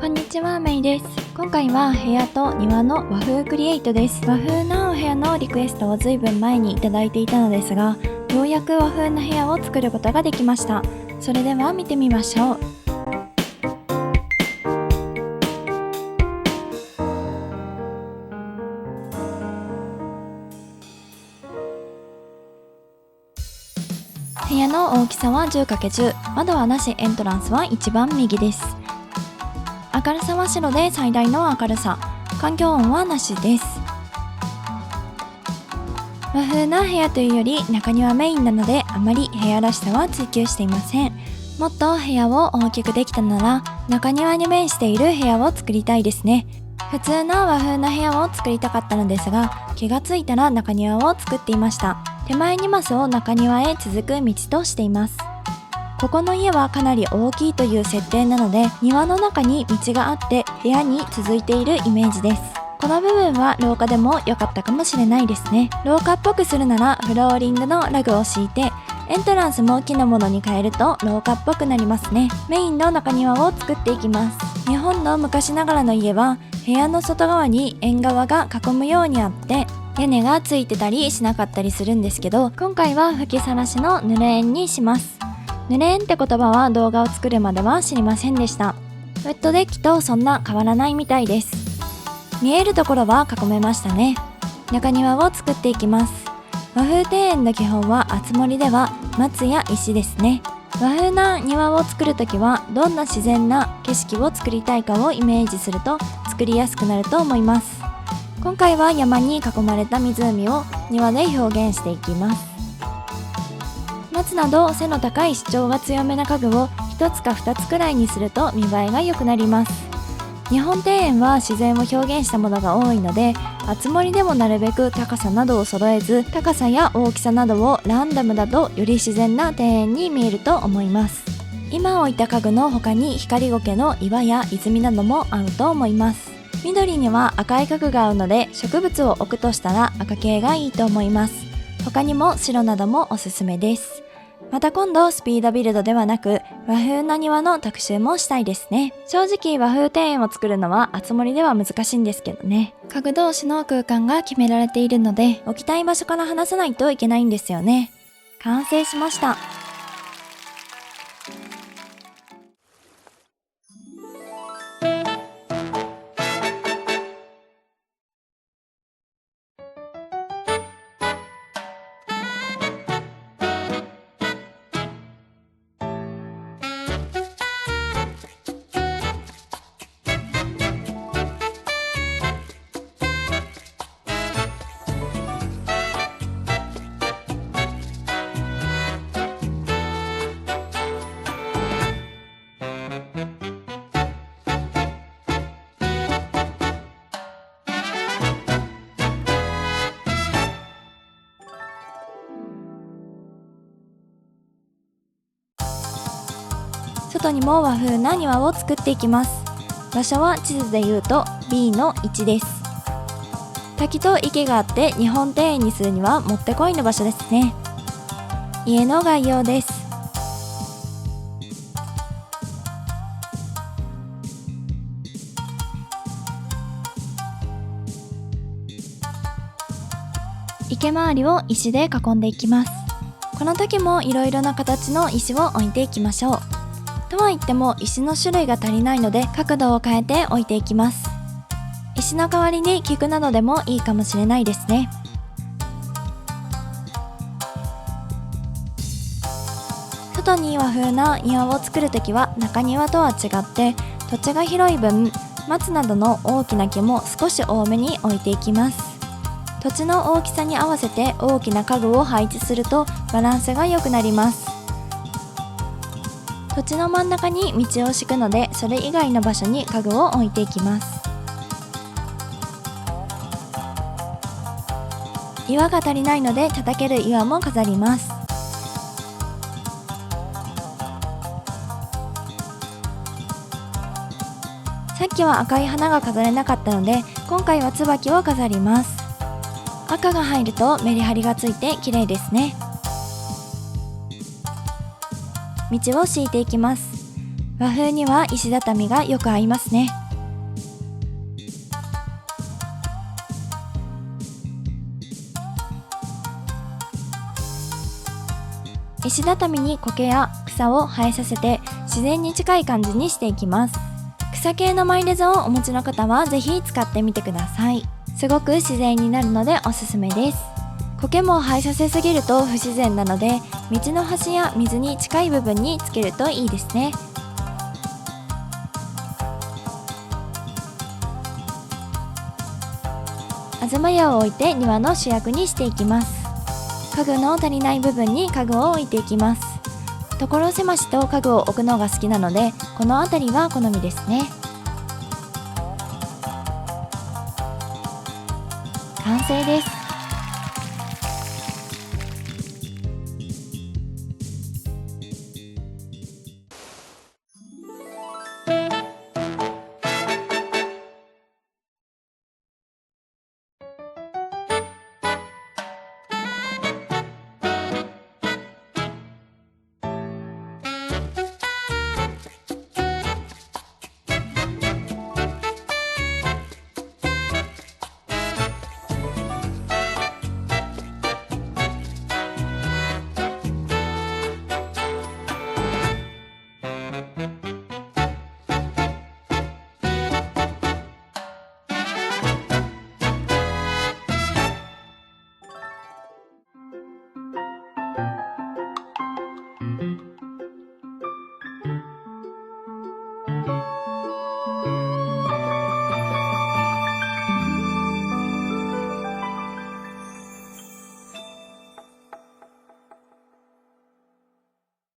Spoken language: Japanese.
こんにちは、メイです。今回は部屋と庭の和風クリエイトです。和風なお部屋のリクエストをずいぶん前にいただいていたのですが、ようやく和風な部屋を作ることができました。それでは見てみましょう。部屋の大きさは 10×10、窓はなし、エントランスは一番右です。明るさは白で最大の明るさ、環境音はなしです。和風な部屋というより中庭メインなので、あまり部屋らしさは追求していません。もっと部屋を大きくできたなら中庭に面している部屋を作りたいですね。普通の和風な部屋を作りたかったのですが、気がついたら中庭を作っていました。手前2マスを中庭へ続く道としています。ここの家はかなり大きいという設定なので、庭の中に道があって部屋に続いているイメージです。この部分は廊下でも良かったかもしれないですね。廊下っぽくするならフローリングのラグを敷いて、エントランスも木のものに変えると廊下っぽくなりますね。メインの中庭を作っていきます。日本の昔ながらの家は部屋の外側に縁側が囲むようにあって、屋根がついてたりしなかったりするんですけど、今回は吹きさらしの濡れ縁にします。濡れ縁って言葉は動画を作るまでは知りませんでした。ウェットデッキとそんな変わらないみたいです。見えるところは囲めましたね。中庭を作っていきます。和風庭園の基本は厚盛りでは松や石ですね。和風な庭を作るときはどんな自然な景色を作りたいかをイメージすると作りやすくなると思います。今回は山に囲まれた湖を庭で表現していきます。松など背の高い主張が強めな家具を1つか2つくらいにすると見栄えが良くなります。日本庭園は自然を表現したものが多いので、厚盛りでもなるべく高さなどを揃えず、高さや大きさなどをランダムだとより自然な庭園に見えると思います。今置いた家具の他に光苔の岩や泉なども合うと思います。緑には赤い家具が合うので、植物を置くとしたら赤系がいいと思います。他にも白などもおすすめです。また今度スピードビルドではなく和風な庭の特集もしたいですね。正直和風庭園を作るのは厚盛りでは難しいんですけどね。家具同士の空間が決められているので、置きたい場所から離さないといけないんですよね。完成しました。外にも和風な庭を作っていきます。場所は地図で言うと B の1です。滝と池があって日本庭園にするにはもってこいの場所ですね。家の概要です。池周りを石で囲んでいきます。この時もいろいろな形の石を置いていきましょう。とは言っても石の種類が足りないので角度を変えて置いていきます。石の代わりに菊などでもいいかもしれないですね。外に和風な庭を作るときは中庭とは違って土地が広い分、松などの大きな木も少し多めに置いていきます。土地の大きさに合わせて大きな家具を配置するとバランスが良くなります。土地の真ん中に道を敷くので、それ以外の場所に家具を置いていきます。岩が足りないので叩ける岩も飾ります。さっきは赤い花が飾れなかったので、今回は椿を飾ります。赤が入るとメリハリがついて綺麗ですね。道を敷いていきます。和風には石畳がよく合いますね。石畳に苔や草を生えさせて自然に近い感じにしていきます。草系のマイレゾをお持ちの方はぜひ使ってみてください。すごく自然になるのでおすすめです。苔も生えさせすぎると不自然なので、道の端や水に近い部分につけるといいですね。東屋を置いて庭の主役にしていきます。家具の足りない部分に家具を置いていきます。所狭しと家具を置くのが好きなので、この辺りは好みですね。完成です。